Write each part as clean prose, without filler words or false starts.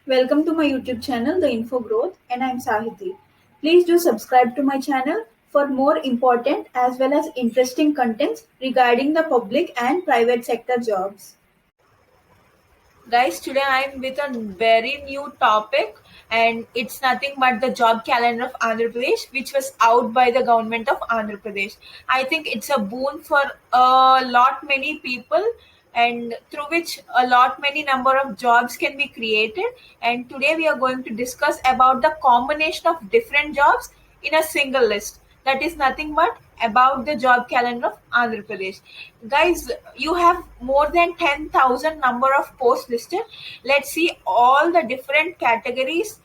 Welcome to my YouTube channel, The Info Growth, and I'm Sahiti. Please do subscribe to my channel for more important as well as interesting contents regarding the public and private sector jobs. Guys, today I'm with a very new topic, and it's nothing but the job calendar of Andhra Pradesh, which was out by the government of Andhra Pradesh. I think it's a boon for a lot many people, and through which a lot many number of jobs can be created. And today we are going to discuss about the combination of different jobs in a single list. That is nothing but about the job calendar of Andhra Pradesh. Guys, you have more than 10,000 number of posts listed. Let's see all the different categories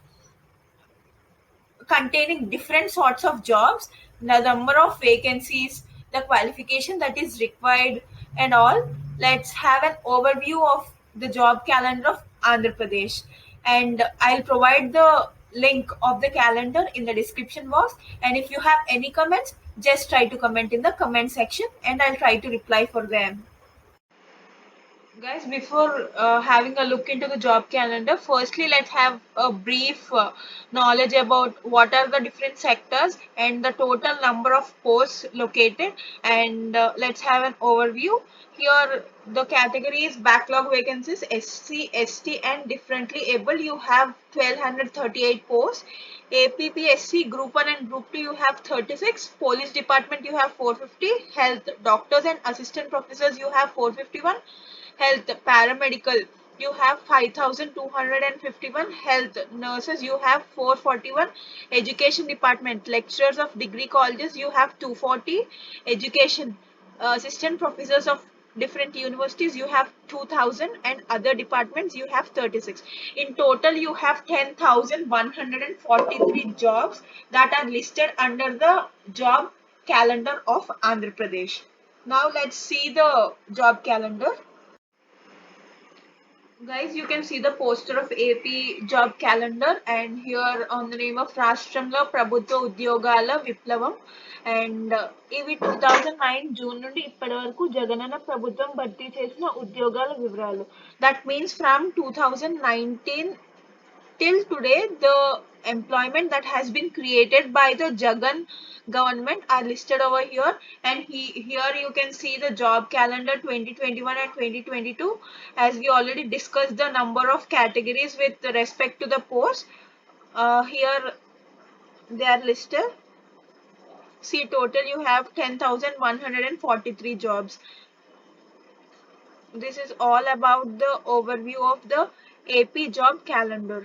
containing different sorts of jobs, the number of vacancies, the qualification that is required, and all. Let's have an overview of the job calendar of Andhra Pradesh. And I'll provide the link of the calendar in the description box. And if you have any comments, just try to comment in the comment section and I'll try to reply for them. Guys, before having a look into the job calendar, firstly, let's have a brief knowledge about what are the different sectors and the total number of posts located. And let's have an overview. Here, the categories backlog vacancies, SC, ST, and differently able. You have 1238 posts. APPSC Group 1 and Group 2 you have 36. Police Department you have 450. Health doctors and assistant professors you have 451. Health paramedical you have 5251. Health nurses you have 441. Education department lecturers of degree colleges you have 240. Education assistant professors of different universities you have 2000, and other departments you have 36. In total you have 10,143 jobs that are listed under the job calendar of Andhra Pradesh. Now let's see the job calendar. Guys, you can see the poster of AP job calendar, and here on the name of Rashtramlo Prabhutva Udyogala Viplavam, and ఇవి 2009 June నుండి ఇప్పటి వరకు జగనన్న ప్రభుత్వం భర్తీ చేసిన ఉద్యోగాల వివరాలు. That means from 2019 till today, the employment that has been created by the Jagan government are listed over here. And here you can see the job calendar 2021 and 2022. As we already discussed the number of categories with respect to the post. Here they are listed. See, total you have 10,143 jobs. This is all about the overview of the AP job calendar.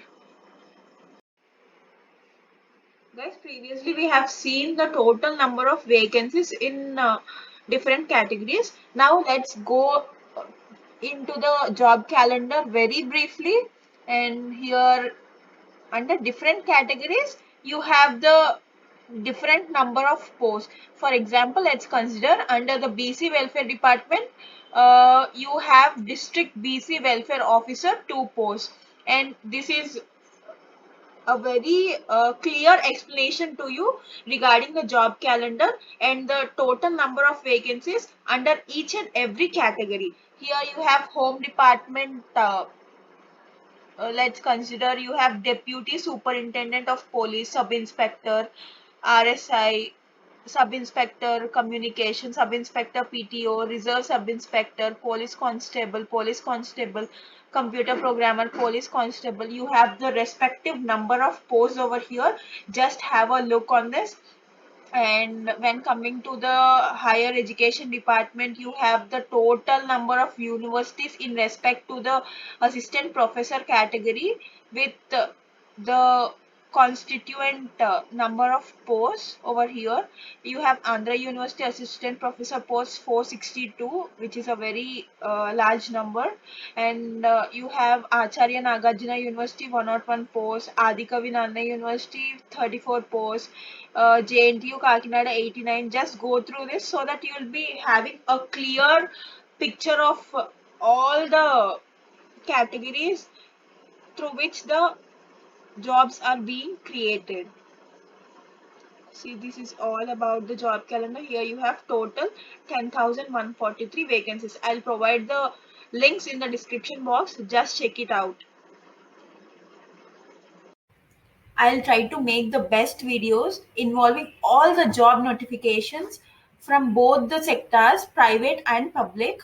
Guys, previously we have seen the total number of vacancies in different categories. Now let's go into the job calendar very briefly. And here under different categories, you have the different number of posts. For example, let's consider under the BC Welfare Department, you have District BC Welfare Officer 2 posts. And this is a very clear explanation to you regarding the job calendar and the total number of vacancies under each and every category. Here you have home department. Let's consider you have deputy superintendent of police, sub inspector, RSI, sub inspector communication, sub inspector PTO, reserve sub inspector, police constable, computer programmer, police constable. You have the respective number of posts over here. Just have a look on this. And when coming to the higher education department, you have the total number of universities in respect to the assistant professor category with the constituent number of posts over here. You have Andhra University assistant professor posts 462, which is a very large number. And you have Acharya Nagarjuna University 101 posts, Adikavi Nanda University 34 posts, JNTU Kakinada 89. Just go through this so that you will be having a clear picture of all the categories through which the jobs are being created. See, this is all about the job calendar. Here you have total 10,143 vacancies. I'll provide the links in the description box. Just check it out. I'll try to make the best videos involving all the job notifications from both the sectors, private and public.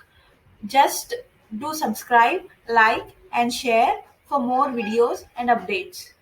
Just do subscribe, like, and share for more videos and updates.